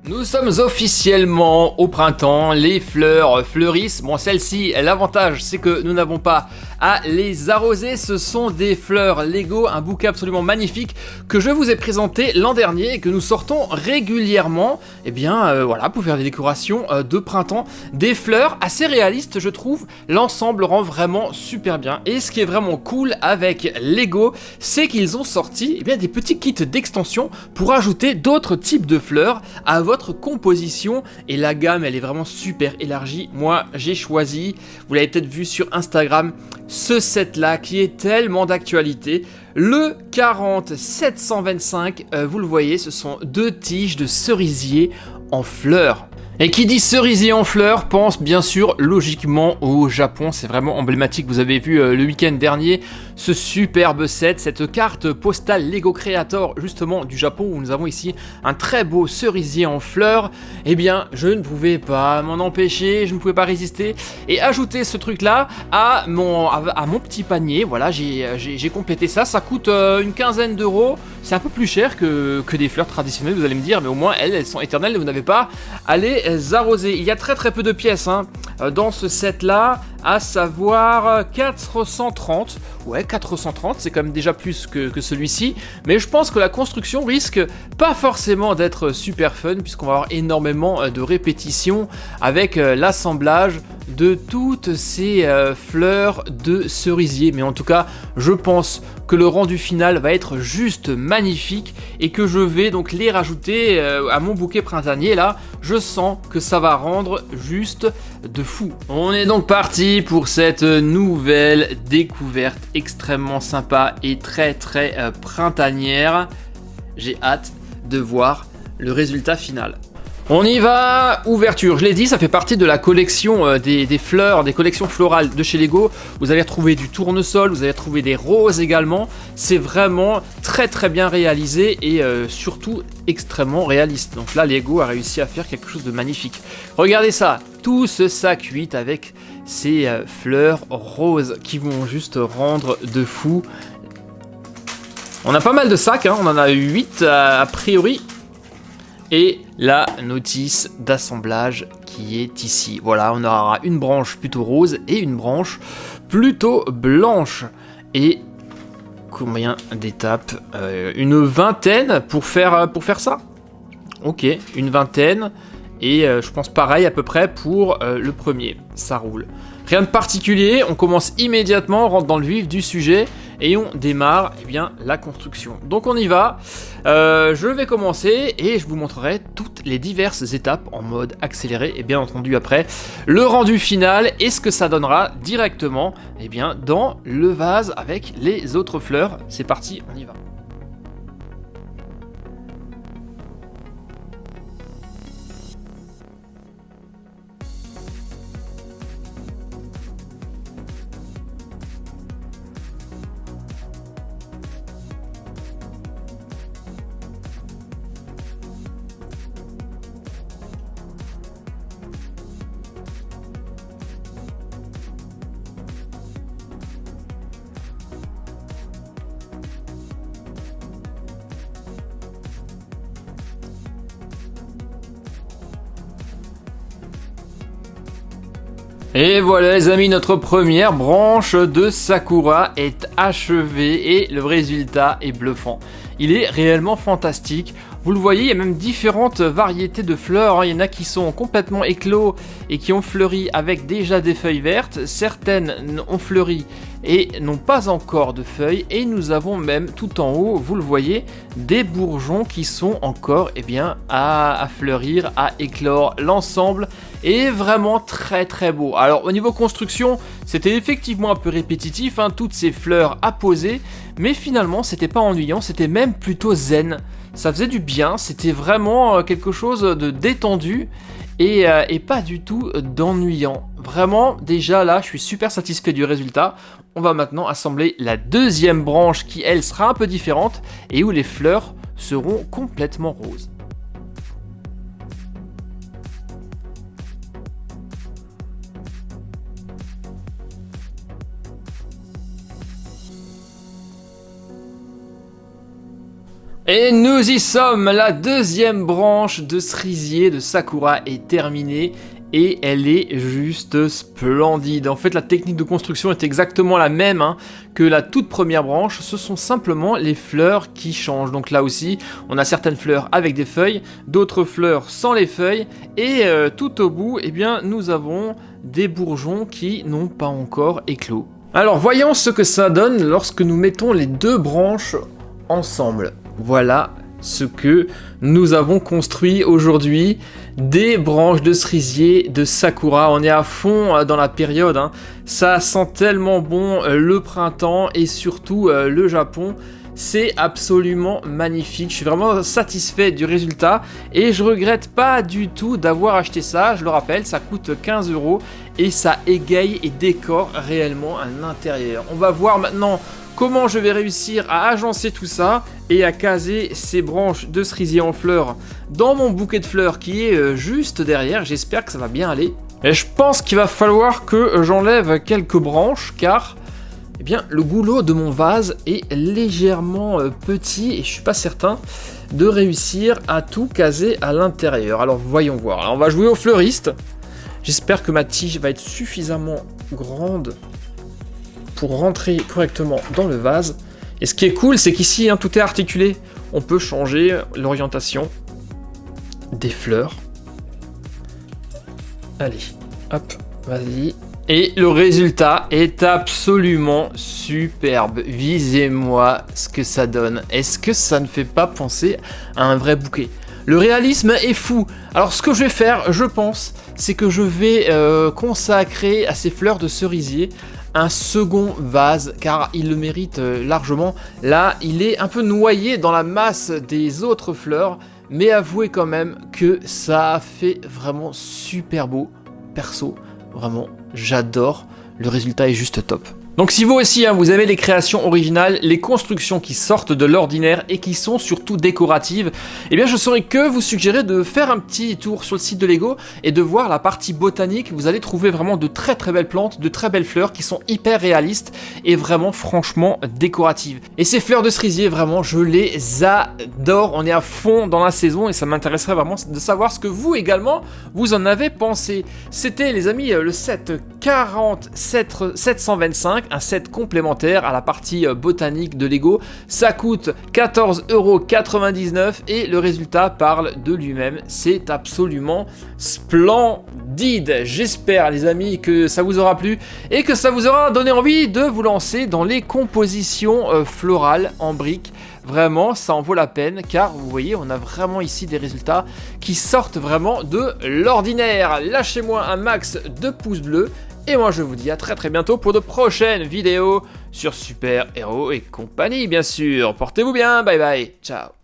Nous sommes officiellement au printemps, les fleurs fleurissent. Bon, celle-ci, l'avantage c'est que nous n'avons pas à les arroser. Ce sont des fleurs Lego, un bouquet absolument magnifique que je vous ai présenté l'an dernier et que nous sortons régulièrement. Et bien voilà, pour faire des décorations de printemps, des fleurs assez réalistes je trouve. L'ensemble rend vraiment super bien. Et ce qui est vraiment cool avec Lego, c'est qu'ils ont sorti des petits kits d'extension pour ajouter d'autres types de fleurs à votre composition, et la gamme elle est vraiment super élargie. Moi j'ai choisi, vous l'avez peut-être vu sur Instagram, ce set là qui est tellement d'actualité, le 40-725, vous le voyez, ce sont deux tiges de cerisier en fleurs. Et qui dit cerisier en fleurs pense bien sûr logiquement au Japon, c'est vraiment emblématique. Vous avez vu le week-end dernier ce superbe set, cette carte postale Lego Creator justement du Japon, où nous avons ici un très beau cerisier en fleurs. Eh bien je ne pouvais pas m'en empêcher, je ne pouvais pas résister et ajouter ce truc là à mon petit panier. Voilà, j'ai complété ça, ça coûte une quinzaine d'euros. C'est un peu plus cher que des fleurs traditionnelles, vous allez me dire, mais au moins elles sont éternelles et vous n'avez pas à les arroser. Il y a très peu de pièces dans ce set là, à savoir 430. Ouais, 430, c'est quand même déjà plus que celui-ci, mais je pense que la construction risque pas forcément d'être super fun, puisqu'on va avoir énormément de répétitions avec l'assemblage de toutes ces fleurs de cerisier. Mais en tout cas, je pense que le rendu final va être juste magnifique et que je vais donc les rajouter à mon bouquet printanier. Là, je sens que ça va rendre juste de fou. On est donc parti pour cette nouvelle découverte extrêmement sympa et très printanière. J'ai hâte de voir le résultat final. On y va, ouverture, je l'ai dit, ça fait partie de la collection des fleurs, des collections florales de chez Lego. Vous allez retrouver du tournesol, vous allez retrouver des roses également. C'est vraiment très bien réalisé et surtout extrêmement réaliste. Donc là, Lego a réussi à faire quelque chose de magnifique. Regardez ça, tout ce sac 8 avec ces fleurs roses qui vont juste rendre de fou. On a pas mal de sacs, on en a 8 a priori. Et la notice d'assemblage qui est ici. Voilà, on aura une branche plutôt rose et une branche plutôt blanche. Et combien d'étapes une vingtaine pour faire ça. Ok, une vingtaine. Et je pense pareil à peu près pour le premier. Ça roule. Rien de particulier, on commence immédiatement, on rentre dans le vif du sujet et on démarre la construction. Donc on y va, je vais commencer et je vous montrerai toutes les diverses étapes en mode accéléré et bien entendu après le rendu final et ce que ça donnera directement dans le vase avec les autres fleurs. C'est parti, on y va. Et voilà les amis, notre première branche de Sakura est achevée et le résultat est bluffant. Il est réellement fantastique. Vous le voyez, il y a même différentes variétés de fleurs. Il y en a qui sont complètement éclos et qui ont fleuri avec déjà des feuilles vertes. Certaines ont fleuri et n'ont pas encore de feuilles. Et nous avons même tout en haut, vous le voyez, des bourgeons qui sont encore à fleurir, à éclore. L'ensemble est vraiment très beau. Alors au niveau construction, c'était effectivement un peu répétitif, toutes ces fleurs à poser. Mais finalement, c'était pas ennuyant, c'était même plutôt zen. Ça faisait du bien, c'était vraiment quelque chose de détendu et pas du tout d'ennuyant. Vraiment, déjà là, je suis super satisfait du résultat. On va maintenant assembler la deuxième branche qui, elle, sera un peu différente et où les fleurs seront complètement roses. Et nous y sommes, la deuxième branche de cerisier de Sakura est terminée et elle est juste splendide. En fait, la technique de construction est exactement la même que la toute première branche, ce sont simplement les fleurs qui changent. Donc là aussi, on a certaines fleurs avec des feuilles, d'autres fleurs sans les feuilles et tout au bout, eh bien, nous avons des bourgeons qui n'ont pas encore éclos. Alors, voyons ce que ça donne lorsque nous mettons les deux branches ensemble. Voilà ce que nous avons construit aujourd'hui, des branches de cerisier de Sakura. On est à fond dans la période, ça sent tellement bon le printemps et surtout le Japon. C'est absolument magnifique, je suis vraiment satisfait du résultat et je regrette pas du tout d'avoir acheté ça. Je le rappelle, ça coûte 15 € et ça égaye et décore réellement un intérieur. On va voir maintenant comment je vais réussir à agencer tout ça et à caser ces branches de cerisier en fleurs dans mon bouquet de fleurs qui est juste derrière. J'espère que ça va bien aller. Et je pense qu'il va falloir que j'enlève quelques branches car eh bien, le goulot de mon vase est légèrement petit et je suis pas certain de réussir à tout caser à l'intérieur. Alors voyons voir. Alors, on va jouer au fleuriste. J'espère que ma tige va être suffisamment grande pour rentrer correctement dans le vase. Et ce qui est cool, c'est qu'ici, tout est articulé. On peut changer l'orientation des fleurs. Allez, hop, vas-y. Et le résultat est absolument superbe. Visez-moi ce que ça donne. Est-ce que ça ne fait pas penser à un vrai bouquet ? Le réalisme est fou. Alors ce que je vais faire, je pense, c'est que je vais consacrer à ces fleurs de cerisier un second vase, car il le mérite largement. Là, il est un peu noyé dans la masse des autres fleurs, mais avouez quand même que ça fait vraiment super beau. Perso, vraiment, j'adore. Le résultat est juste top. Donc si vous aussi, vous avez les créations originales, les constructions qui sortent de l'ordinaire et qui sont surtout décoratives, eh bien je saurais que vous suggérer de faire un petit tour sur le site de Lego et de voir la partie botanique. Vous allez trouver vraiment de très très belles plantes, de très belles fleurs qui sont hyper réalistes et vraiment franchement décoratives. Et ces fleurs de cerisier, vraiment, je les adore. On est à fond dans la saison et ça m'intéresserait vraiment de savoir ce que vous également, vous en avez pensé. C'était les amis le set 725. Un set complémentaire à la partie botanique de Lego. Ça coûte 14,99 € et le résultat parle de lui-même. C'est absolument splendide. J'espère les amis que ça vous aura plu et que ça vous aura donné envie de vous lancer dans les compositions florales en briques. Vraiment, ça en vaut la peine car vous voyez, on a vraiment ici des résultats qui sortent vraiment de l'ordinaire. Lâchez-moi un max de pouces bleus. Et moi je vous dis à très très bientôt pour de prochaines vidéos sur Super Héros et compagnie bien sûr. Portez-vous bien, bye bye, ciao.